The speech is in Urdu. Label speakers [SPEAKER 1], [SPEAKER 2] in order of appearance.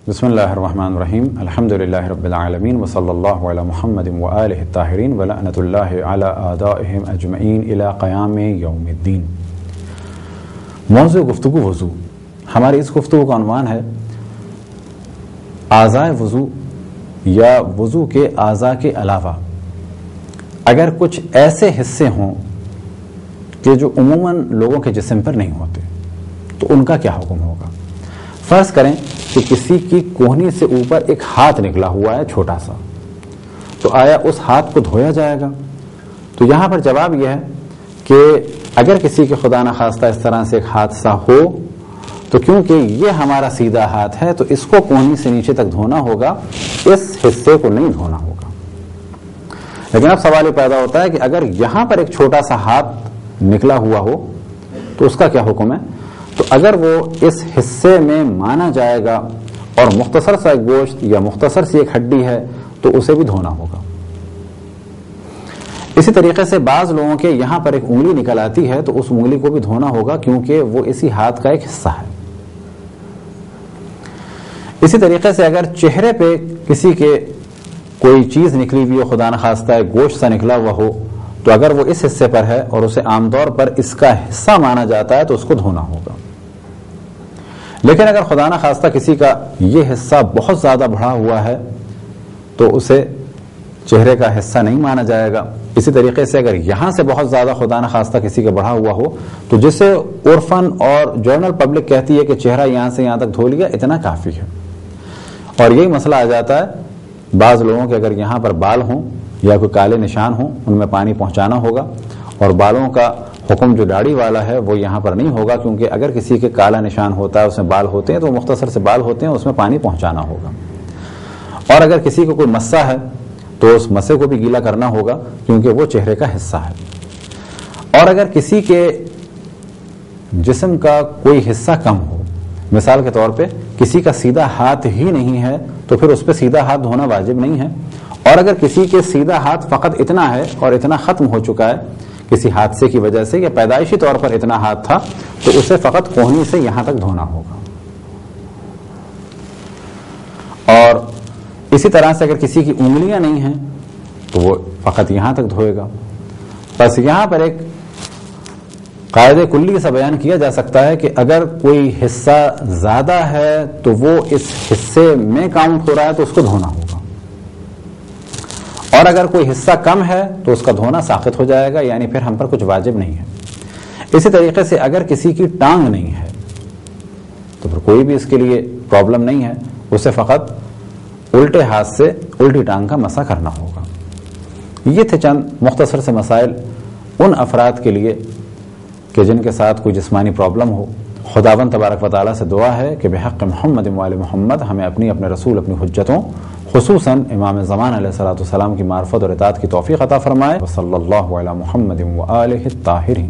[SPEAKER 1] بسم اللہ الرحمن الرحیم الحمدللہ رب العالمین وصلی اللہ علی محمد وآلہ الطاہرین ولعنۃ اللہ علی اعدائہم اجمعین الی قیام یوم الدین۔ موضوع گفتگو وضو۔ ہماری اس گفتگو کا عنوان ہے اعضاء وضو یا وضو کے اعضاء کے علاوہ اگر کچھ ایسے حصے ہوں کہ جو عموماً لوگوں کے جسم پر نہیں ہوتے تو ان کا کیا حکم ہوگا۔ فرض کریں کہ کسی کی کوہنی سے اوپر ایک ہاتھ نکلا ہوا ہے چھوٹا سا، تو آیا اس ہاتھ کو دھویا جائے گا؟ تو یہاں پر جواب یہ ہے کہ اگر کسی کے خدا نخواستہ اس طرح سے ایک حادثہ ہو تو کیونکہ یہ ہمارا سیدھا ہاتھ ہے تو اس کو کوہنی سے نیچے تک دھونا ہوگا، اس حصے کو نہیں دھونا ہوگا۔ لیکن اب سوال یہ پیدا ہوتا ہے کہ اگر یہاں پر ایک چھوٹا سا ہاتھ نکلا ہوا ہو تو اس کا کیا حکم ہے؟ تو اگر وہ اس حصے میں مانا جائے گا اور مختصر سا ایک گوشت یا مختصر سی ایک ہڈی ہے تو اسے بھی دھونا ہوگا۔ اسی طریقے سے بعض لوگوں کے یہاں پر ایک انگلی نکل آتی ہے تو اس انگلی کو بھی دھونا ہوگا کیونکہ وہ اسی ہاتھ کا ایک حصہ ہے۔ اسی طریقے سے اگر چہرے پہ کسی کے کوئی چیز نکلی ہوئی ہو، خدا نخواستہ گوشت سا نکلا ہوا ہو، تو اگر وہ اس حصے پر ہے اور اسے عام طور پر اس کا حصہ مانا جاتا ہے تو اس کو دھونا ہوگا۔ لیکن اگر خدا نخواستہ کسی کا یہ حصہ بہت زیادہ بڑھا ہوا ہے تو اسے چہرے کا حصہ نہیں مانا جائے گا۔ اسی طریقے سے اگر یہاں سے بہت زیادہ خدا نخواستہ کسی کا بڑھا ہوا ہو تو جسے عرفاً اور جنرل پبلک کہتی ہے کہ چہرہ یہاں سے یہاں تک دھو لیا اتنا کافی ہے۔ اور یہی مسئلہ آ جاتا ہے بعض لوگوں کے اگر یہاں پر بال ہوں یا کوئی کالے نشان ہوں ان میں پانی پہنچانا ہوگا، اور بالوں کا حکم جو داڑھی والا ہے وہ یہاں پر نہیں ہوگا کیونکہ اگر کسی کے کالا نشان ہوتا ہے اس میں بال ہوتے ہیں تو مختصر سے بال ہوتے ہیں، اس میں پانی پہنچانا ہوگا۔ اور اگر کسی کو کوئی مسا ہے تو اس مسے کو بھی گیلا کرنا ہوگا کیونکہ وہ چہرے کا حصہ ہے۔ اور اگر کسی کے جسم کا کوئی حصہ کم ہو، مثال کے طور پہ کسی کا سیدھا ہاتھ ہی نہیں ہے تو پھر اس پہ سیدھا ہاتھ دھونا واجب نہیں ہے۔ اور اگر کسی کے سیدھا ہاتھ فقط اتنا ہے اور اتنا ختم ہو چکا ہے کسی حادثے کی وجہ سے یا پیدائشی طور پر اتنا ہاتھ تھا تو اسے فقط کوہنی سے یہاں تک دھونا ہوگا۔ اور اسی طرح سے اگر کسی کی انگلیاں نہیں ہیں تو وہ فقط یہاں تک دھوئے گا۔ بس یہاں پر ایک قاعدہ کلی سا بیان کیا جا سکتا ہے کہ اگر کوئی حصہ زیادہ ہے تو وہ اس حصے میں کاؤنٹ ہو رہا ہے تو اس کو دھونا ہوگا، اور اگر کوئی حصہ کم ہے تو اس کا دھونا ساقط ہو جائے گا، یعنی پھر ہم پر کچھ واجب نہیں ہے۔ اسی طریقے سے اگر کسی کی ٹانگ نہیں ہے تو پھر کوئی بھی اس کے لیے پرابلم نہیں ہے، اسے فقط الٹے ہاتھ سے الٹی ٹانگ کا مسح کرنا ہوگا۔ یہ تھے چند مختصر سے مسائل ان افراد کے لیے کہ جن کے ساتھ کوئی جسمانی پرابلم ہو۔ خداوند تبارک و تعالیٰ سے دعا ہے کہ بحق محمد وآل محمد ہمیں اپنے رسول اپنی حجتوں خصوصاً امام زمان علیہ السلام کی معرفت اور اطاعت کی توفیق عطا فرمائے۔ وصلی اللہ علی محمد وآلہ الطاہرین۔